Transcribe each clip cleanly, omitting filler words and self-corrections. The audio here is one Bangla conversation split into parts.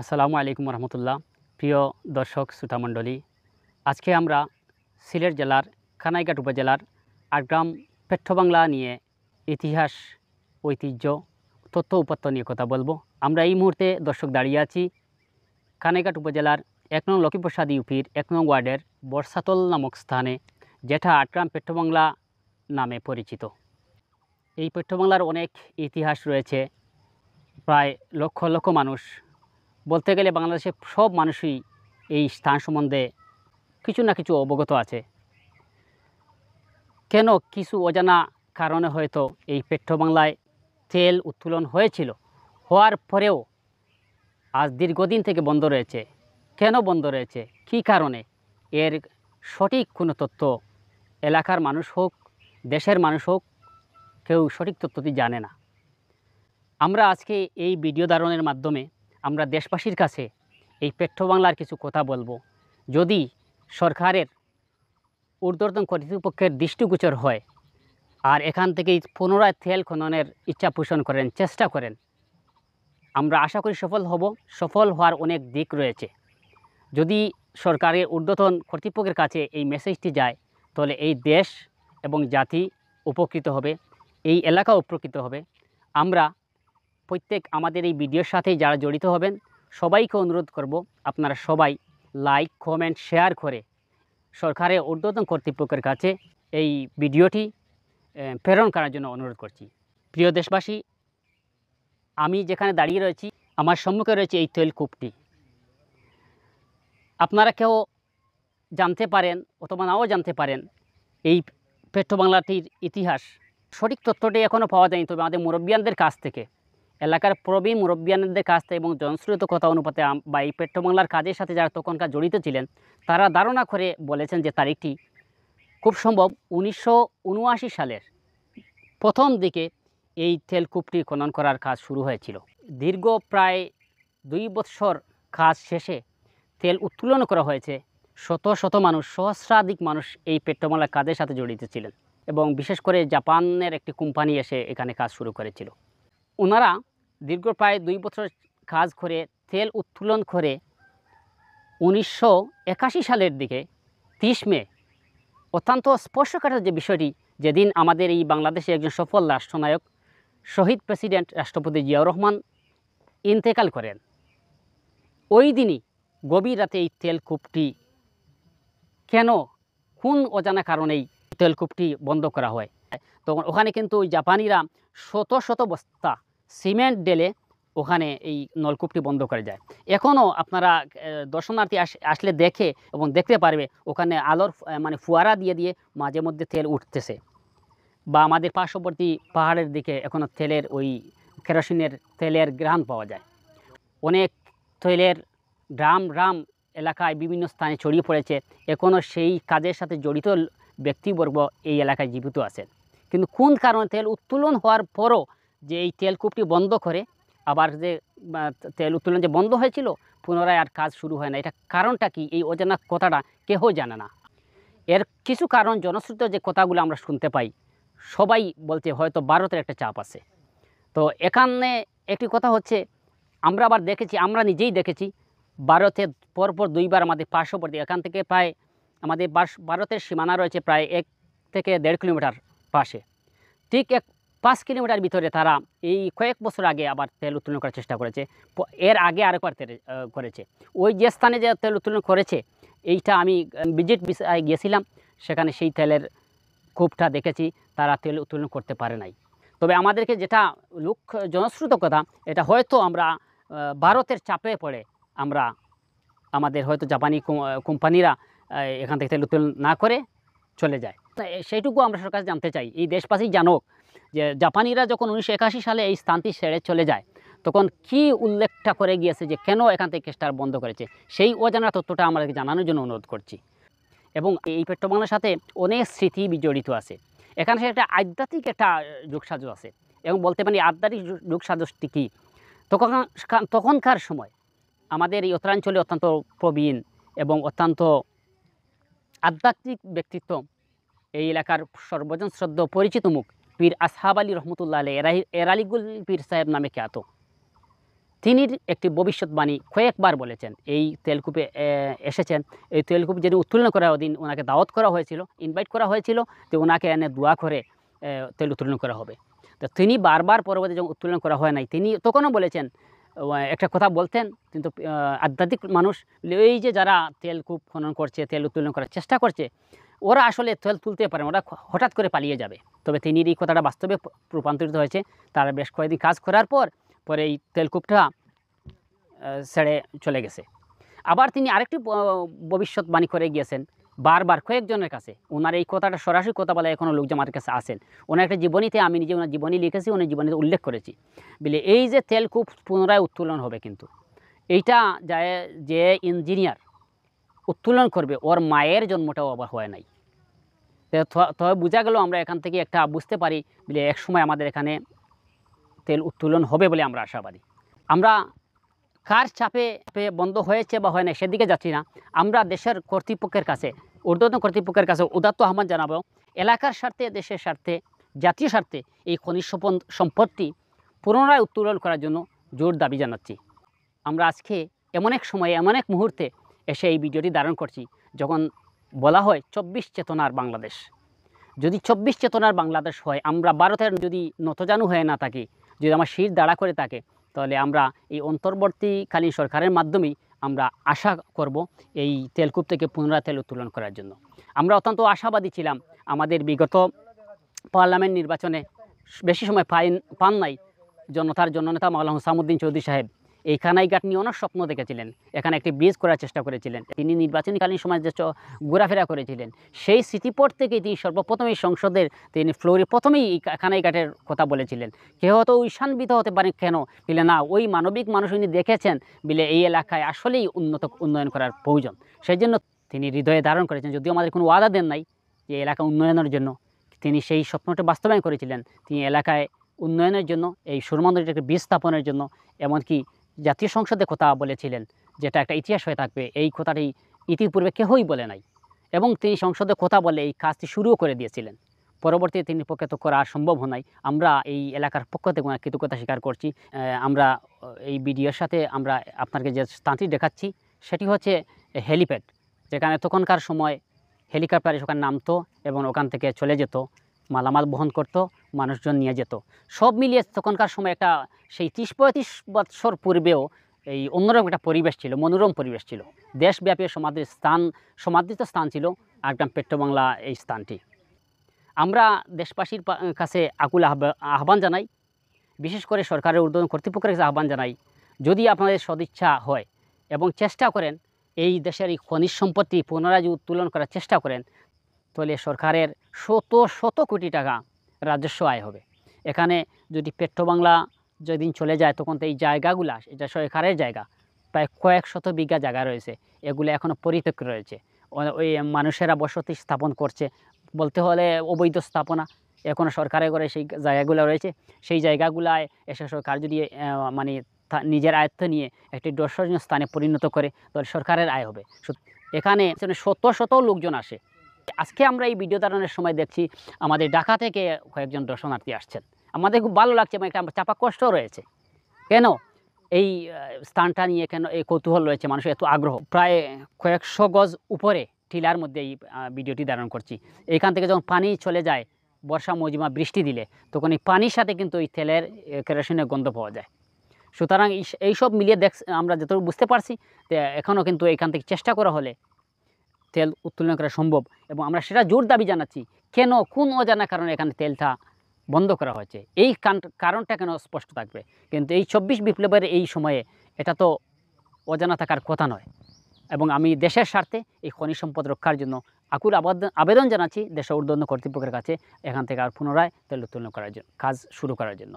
আসসালামু আলাইকুম রহমতুল্লাহ। প্রিয় দর্শক শ্রোতামণ্ডলী, আজকে আমরা সিলেট জেলার কানাইঘাট উপজেলার আটগ্রাম পেট্রোবাংলা নিয়ে ইতিহাস, ঐতিহ্য, তথ্য উপাত্ত নিয়ে কথা বলবো। আমরা এই মুহূর্তে দর্শক দাঁড়িয়ে আছি কানাইঘাট উপজেলার ১ নং লক্ষ্মীপ্রসাদ ইউপির ১ নং ওয়ার্ডের বর্ষাতল নামক স্থানে, যেটা আটগ্রাম পেট্রোবাংলা নামে পরিচিত। এই পেট্রোবাংলার অনেক ইতিহাস রয়েছে। প্রায় লক্ষ লক্ষ মানুষ, বলতে গেলে বাংলাদেশের সব মানুষই এই স্থান সম্বন্ধে কিছু না কিছু অবগত আছে। কেন কিছু অজানা কারণে হয়তো এই পেট্রোবাংলায় তেল উত্তোলন হয়েছিল, হওয়ার পরেও আজ দীর্ঘদিন থেকে বন্ধ রয়েছে। কেন বন্ধ রয়েছে, কী কারণে, এর সঠিক কোনো তথ্য এলাকার মানুষ হোক, দেশের মানুষ হোক, কেউ সঠিক তথ্যটি জানে না। আমরা আজকে এই ভিডিও ধারণের মাধ্যমে আমরা দেশবাসীর কাছে এই পেট্রোবাংলার কিছু কথা বলবো। যদি সরকারের ঊর্ধ্বতন কর্তৃপক্ষের দৃষ্টিগোচর হয় আর এখান থেকেই পুনরায় তেল খননের ইচ্ছা পোষণ করেন, চেষ্টা করেন, আমরা আশা করি সফল হব। সফল হওয়ার অনেক দিক রয়েছে। যদি সরকারের ঊর্ধ্বতন কর্তৃপক্ষের কাছে এই মেসেজটি যায়, তাহলে এই দেশ এবং জাতি উপকৃত হবে, এই এলাকা উপকৃত হবে। আমরা প্রত্যেক আমাদের এই ভিডিওর সাথে যারা জড়িত হবেন সবাইকে অনুরোধ করব, আপনারা সবাই লাইক, কমেন্ট, শেয়ার করে সরকারের ঊর্ধ্বতন কর্তৃপক্ষের কাছে এই ভিডিওটি প্রেরণ করার জন্য অনুরোধ করছি। প্রিয় দেশবাসী, আমি যেখানে দাঁড়িয়ে রয়েছি আমার সম্মুখে রয়েছে এই তেলকূপটি। আপনারা কেউ জানতে পারেন অথবা নাও জানতে পারেন এই পেট্রোবাংলাটির ইতিহাস। সঠিক তথ্যটি এখনও পাওয়া যায়নি, তবে আমাদের মুরব্বিয়ানদের কাছ থেকে, এলাকার প্রবীণ মুরব্বিয়ানদের কাছ থেকে এবং জনশ্রুত কথা অনুপাতে বা এই পেট্রোবাংলার কাজের সাথে যারা তখনকার জড়িত ছিলেন, তারা ধারণা করে বলেছেন যে তারিখটি খুব সম্ভব 1979 সালের প্রথম দিকে এই তেলকূপটি খনন করার কাজ শুরু হয়েছিল। দীর্ঘ প্রায় 2 বৎসর কাজ শেষে তেল উত্তোলন করা হয়েছে। শত শত মানুষ, সহস্রাধিক মানুষ এই পেট্রোবাংলার কাজের সাথে জড়িত ছিলেন এবং বিশেষ করে জাপানের একটি কোম্পানি এসে এখানে কাজ শুরু করেছিল। ওনারা দীর্ঘ প্রায় 2 বছর কাজ করে তেল উত্তোলন করে 1981 সালের দিকে 30 মে অত্যন্ত স্পর্শকাতর যে বিষয়টি, যেদিন আমাদের এই বাংলাদেশে একজন সফল রাষ্ট্রনায়ক, শহীদ প্রেসিডেন্ট রাষ্ট্রপতি জিয়াউর রহমান ইন্তেকাল করেন, ওই দিনই গভীর রাতে এই তেলকূপটি কেন, কোন অজানা কারণেই তেলকূপটি বন্ধ করা হয়। তখন ওখানে কিন্তু ওই জাপানিরা শত শত বস্তা সিমেন্ট ঢেলে ওখানে এই নলকূপটি বন্ধ করে যায়। এখনও আপনারা দর্শনার্থী আসলে দেখে এবং দেখতে পারবে ওখানে আলোর মানে ফুয়ারা দিয়ে দিয়ে মাঝে মধ্যে তেল উঠতেছে। বা আমাদের পার্শ্ববর্তী পাহাড়ের দিকে এখনও তেলের ওই কেরোসিনের তেলের ঘ্রাণ পাওয়া যায়। অনেক তেলের ড্রাম এলাকায় বিভিন্ন স্থানে ছড়িয়ে পড়েছে। এখনও সেই কাজের সাথে জড়িত ব্যক্তিবর্গ এই এলাকায় জীবিত আছেন। কিন্তু কোন কারণে তেল উত্তোলন হওয়ার পরও যে এই তেলকূপটি বন্ধ করে আবার যে তেল উত্তোলন যে বন্ধ হয়েছিল পুনরায় আর কাজ শুরু হয় না, এটা কারণটা কি, এই অজানা কথাটা কেউ জানে না। এর কিছু কারণ জনশ্রুত যে কথাগুলো আমরা শুনতে পাই, সবাই বলতে হয়তো ভারতের একটা চাপ আছে। তো এখানে একটি কথা হচ্ছে, আমরা আবার দেখেছি, আমরা নিজেই দেখেছি, ভারতে পরপর 2 বার আমাদের পার্শ্ববর্তী, এখান থেকে প্রায় আমাদের ভারতের সীমানা রয়েছে প্রায় 1 থেকে 1.5 কিলোমিটার পাশে, ঠিক 5 কিলোমিটার ভিতরে তারা এই কয়েক বছর আগে আবার তেল উত্তোলন করার চেষ্টা করেছে। এর আগে আরেকবার করেছে। ওই যে স্থানে যে তেল উত্তোলন করেছে, এইটা আমি ভিজিট ভিসায় গিয়েছিলাম, সেখানে সেই তেলের কূপটা দেখেছি, তারা তেল উত্তোলন করতে পারে নাই। তবে আমাদেরকে যেটা জনশ্রুত কথা, এটা হয়তো আমরা ভারতের চাপে পড়ে আমরা আমাদের হয়তো জাপানি কোম্পানিরা এখান থেকে তেল উত্তোলন না করে চলে যায়। সেইটুকু আমরা সরকার জানতে চাই, এই দেশবাসী জানুক যে জাপানিরা যখন 1981 সালে এই স্থানটি ছেড়ে চলে যায়, তখন কি উল্লেখটা করে গিয়েছে যে কেন এখান থেকে কেসটা বন্ধ করেছে, সেই অজানা তথ্যটা আমাদেরকে জানানোর জন্য অনুরোধ করছি। এবং এই পেট্রোবাংলার সাথে অনেক স্মৃতি জড়িত আছে। এখানে একটা আধ্যাত্মিক একটা যোগসাজশ আছে, এবং বলতে পারি আধ্যাত্মিক যোগসাজশটি কী, তখনকার সময় আমাদের এই উত্তরাঞ্চলে অত্যন্ত প্রবীণ এবং অত্যন্ত আধ্যাত্মিক ব্যক্তিত্ব, এই এলাকার সর্বজন শ্রদ্ধ পরিচিত মুখ পীর আসহাব আলী রহমতুল্লাহ আলাইহি, এরালিগুল পীর সাহেব নামে খ্যাত। তিনি একটি ভবিষ্যৎবাণী কয়েকবার বলেছেন। এই তেলকূপে এসেছেন, এই তেলকূপ যেদিন উত্তোলন করার দিন ওনাকে দাওয়াত করা হয়েছিল, ইনভাইট করা হয়েছিল যে ওনাকে এনে দোয়া করে তেল উত্তোলন করা হবে। তো তিনি বারবার পরবর্তী যখন উত্তোলন করা হয় নাই, তিনি তখনও বলেছেন, একটা কথা বলতেন কিন্তু আধ্যাত্মিক মানুষ, এই যে যারা তেলকূপ খনন করছে, তেল উত্তোলন করার চেষ্টা করছে, ওরা আসলে তেল তুলতে পারে না, ওরা হঠাৎ করে পালিয়ে যাবে। তবে তিনি এই কথাটা বাস্তবে রূপান্তরিত হয়েছে। তারা বেশ কয়েকদিন কাজ করার পরে এই তেলকূপটা ছেড়ে চলে গেছে। আবার তিনি আরেকটি ভবিষ্যৎবাণী করে গিয়েছেন বারবার কয়েকজনের কাছে। ওনার এই কথাটা সরাসরি কথা বলে এখনও লোকজন আমার কাছে আসেন। ওনার একটা জীবনীতে, আমি নিজে ওনার জীবনী লিখেছি, ওনার জীবনীতে উল্লেখ করেছি বলে এই যে তেলকূপ পুনরায় উত্তোলন হবে, কিন্তু এইটা যে ইঞ্জিনিয়ার উত্তোলন করবে ওর মায়ের জন্মটাও আবার হয় নাই। তবে বোঝা গেল আমরা এখান থেকে একটা বুঝতে পারি বলে একসময় আমাদের এখানে তেল উত্তোলন হবে বলে আমরা আশাবাদী। আমরা কার চাপে বন্ধ হয়েছে বা হয় না সেদিকে যাচ্ছি না। আমরা দেশের কর্তৃপক্ষের কাছে, ঊর্ধ্বতন কর্তৃপক্ষের কাছে উদাত্ত আহ্বান জানাবো, এলাকার স্বার্থে, দেশের স্বার্থে, জাতীয় স্বার্থে এই খনিজ সম্পদটি পুনরায় উত্তোলন করার জন্য জোর দাবি জানাচ্ছি। আমরা আজকে এমন এক সময়ে, এমন এক মুহূর্তে এসে এই ভিডিওটি ধারণ করছি যখন বলা হয় 24 চেতনার বাংলাদেশ। যদি 24 চেতনার বাংলাদেশ হয়, আমরা ভারতের যদি নতজানু হয়ে না থাকি, যদি আমার শির দাঁড়া করে থাকে, তাহলে আমরা এই অন্তর্বর্তীকালীন সরকারের মাধ্যমেই আমরা আশা করব এই তেলকূপ থেকে পুনরায় তেল উত্তোলন করার জন্য। আমরা অত্যন্ত আশাবাদী ছিলাম। আমাদের বিগত পার্লামেন্ট নির্বাচনে বেশি সময় পান নাই জনতার জননেতা মাওলানা হুসামউদ্দিন চৌধুরী সাহেব এই কানাইঘাট নিয়ে অনেক স্বপ্ন দেখেছিলেন, এখানে একটি ব্রিজ করার চেষ্টা করেছিলেন। তিনি নির্বাচনীকালীন সময় যে ঘোরাফেরা করেছিলেন, সেই স্মৃতিপট থেকেই তিনি সর্বপ্রথম এই সংসদের তিনি ফ্লোরে প্রথমেই এই কানাইঘাটের কথা বলেছিলেন। কেউ হয়তো ঈশানবিত হতে পারেন, কেন বলে না, ওই মানবিক মানুষ উনি দেখেছেন বলে এই এলাকায় আসলেই উন্নয়ন করার প্রয়োজন। সেই জন্য তিনি হৃদয়ে ধারণ করেছেন, যদিও আমাদের কোনো ওয়াদা দেন নাই যে এলাকা উন্নয়নের জন্য। তিনি সেই স্বপ্নটা বাস্তবায়ন করেছিলেন। তিনি এলাকায় উন্নয়নের জন্য, এই সুরমা নদীর একটা ব্রিজ স্থাপনের জন্য, এমনকি জাতীয় সংসদে কথা বলেছিলেন, যেটা একটা ইতিহাস হয়ে থাকবে। এই কথাটি ইতিপূর্বে কেউই বলে নাই, এবং তিনি সংসদে কথা বলে এই কাজটি শুরুও করে দিয়েছিলেন। পরবর্তীতে তিনি পক্ষে তো করা সম্ভব হয়। আমরা এই এলাকার পক্ষ থেকে কৃতজ্ঞতা স্বীকার করছি। আমরা এই ভিডিওর সাথে আমরা আপনাকে যে স্থানটি দেখাচ্ছি সেটি হচ্ছে হেলিপ্যাড, যেখানে তখনকার সময় হেলিকপ্টার ওখানে নামতো এবং ওখান থেকে চলে যেত, মালামাল বহন করতো, মানুষজন নিয়ে যেত। সব মিলিয়ে তখনকার সময় একটা সেই 30-35 বৎসর পূর্বেও এই অন্যরকম একটা পরিবেশ ছিল, মনোরম পরিবেশ ছিল। দেশব্যাপী সমাদৃত স্থান ছিল আগ্রাম পেট্রোবাংলা এই স্থানটি। আমরা দেশবাসীর কাছে আকুল আহ্বান জানাই, বিশেষ করে সরকারের ঊর্ধ্বতন কর্তৃপক্ষের কাছে আহ্বান জানাই, যদি আপনাদের সদিচ্ছা হয় এবং চেষ্টা করেন এই দেশের এই খনিজ সম্পত্তি পুনরায় উত্তোলন করার চেষ্টা করেন, তাহলে সরকারের শত কোটি টাকা রাজস্ব আয় হবে। এখানে যদি পেট্রোবাংলা যেদিন চলে যায়, তখন তো এই জায়গাগুলা, এটা সরকারের জায়গা, প্রায় কয়েক শত বিঘা জায়গা রয়েছে, এগুলো এখনও পরিত্যক্ত রয়েছে। ওই মানুষেরা বসতি স্থাপন করছে, বলতে হলে অবৈধ স্থাপনা এখনও সরকারের ঘরে সেই জায়গাগুলো রয়েছে। সেই জায়গাগুলায় এসে সরকার যদি মানে নিজের আয়ত্ত নিয়ে একটি দর্শনীয় স্থানে পরিণত করে, তাহলে সরকারের আয় হবে। এখানে শত লোকজন আসে। আজকে আমরা এই ভিডিও ধারণের সময় দেখছি আমাদের ঢাকা থেকে কয়েকজন দর্শনার্থী আসছেন। আমাদের খুব ভালো লাগছে, এবং একটা চাপা কষ্ট রয়েছে। কেন এই স্থানটা নিয়ে কেন এই কৌতূহল রয়েছে, মানুষের এত আগ্রহ। প্রায় কয়েকশো গজ উপরে টিলার মধ্যে এই ভিডিওটি ধারণ করছি। এইখান থেকে যখন পানি চলে যায়, বর্ষা মৌসুমে বৃষ্টি দিলে, তখন এই পানির সাথে কিন্তু এই তেলের কেরোসিনের গন্ধ পাওয়া যায়। সুতরাং এইসব মিলিয়ে আমরা যতটুকু বুঝতে পারছি, এখনও কিন্তু এখান থেকে চেষ্টা করা হলে তেল উত্তোলন করা সম্ভব, এবং আমরা সেটা জোর দাবি জানাচ্ছি। কেন, কোন অজানা কারণে এখানে তেলটা বন্ধ করা হয়েছে, এই কারণটা কেন স্পষ্ট থাকবে। কিন্তু এই 24 বিপ্লবের এই সময়ে এটা তো অজানা থাকার কথা নয়। এবং আমি দেশের স্বার্থে এই খনিজ সম্পদ রক্ষার জন্য আকুল আবেদন জানাচ্ছি দেশের ঊর্ধ্বতন কর্তৃপক্ষের কাছে, এখান থেকে আর পুনরায় তেল উত্তোলন করার জন্য কাজ শুরু করার জন্য।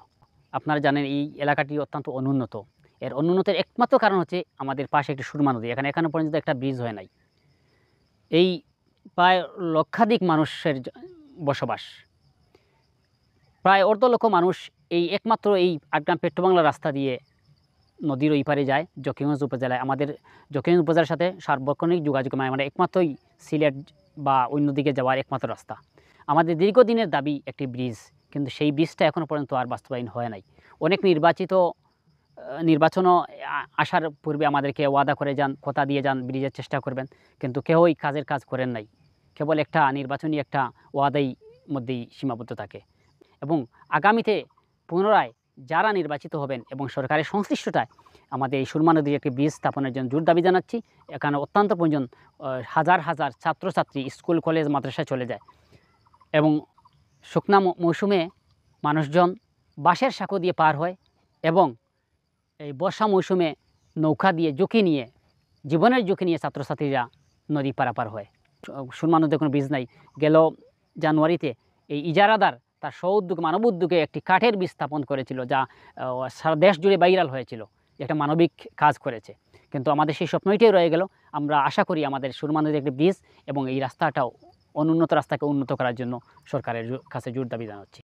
আপনারা জানেন এই এলাকাটি অত্যন্ত অনুন্নত। এর অনুন্নতের একমাত্র কারণ হচ্ছে আমাদের পাশে একটি সুরমা নদী, এখনো পর্যন্ত একটা ব্রিজ হয় নাই। এই প্রায় লক্ষাধিক মানুষের বসবাস, প্রায় অর্ধ লক্ষ মানুষ এই একমাত্র এই আগ্রাম পেট্রোবাংলা রাস্তা দিয়ে নদীর ওই পারে যায় জকিগঞ্জ উপজেলায়। আমাদের জকিগঞ্জ উপজেলার সাথে সার্বক্ষণিক যোগাযোগ, মানে একমাত্রই সিলেট বা অন্যদিকে যাওয়ার একমাত্র রাস্তা। আমাদের দীর্ঘদিনের দাবি একটি ব্রিজ, কিন্তু সেই ব্রিজটা এখনও পর্যন্ত আর বাস্তবায়ন হয় নাই। অনেক নির্বাচিত নির্বাচনও আসার পূর্বে আমাদেরকে ওয়াদা করে যান, কথা দিয়ে যান, ব্রিজের চেষ্টা করবেন, কিন্তু কেউই কাজের কাজ করেন নাই। কেবল একটা নির্বাচনী একটা ওয়াদাই মধ্যেই সীমাবদ্ধ থাকে এবং আগামীতে পুনরায় যারা নির্বাচিত হবেন এবং সরকারের সংশ্লিষ্টতায় আমাদের এই সুরমা নদীর একটি ব্রিজ স্থাপনের জন্য জোর দাবি জানাচ্ছি। এখানে অত্যন্ত প্রয়োজন, হাজার হাজার ছাত্রছাত্রী স্কুল কলেজ মাদ্রাসায় চলে যায় এবং শুকনা মৌসুমে মানুষজন বাঁশের সাঁকো দিয়ে পার হয় এবং এই বর্ষা মৌসুমে নৌকা দিয়ে ঝুঁকি নিয়ে, জীবনের ঝুঁকি নিয়ে ছাত্রছাত্রীরা নদী পারাপার হয়। সুরমা নদীতে কোনো ব্রিজ নাই। গেল জানুয়ারিতে এই ইজারাদার তার স্ব-উদ্যোগে, মানব উদ্যোগে একটি কাঠের ব্রিজ স্থাপন করেছিল, যা সারা দেশ জুড়ে ভাইরাল হয়েছিল, একটা মানবিক কাজ করেছে। কিন্তু আমাদের সেই স্বপ্নটাই রয়ে গেল। আমরা আশা করি আমাদের সুরমা নদীর একটি ব্রিজ এবং এই রাস্তাটাও, অনুন্নত রাস্তাকে উন্নত করার জন্য সরকারের কাছে জোর দাবি জানাচ্ছি।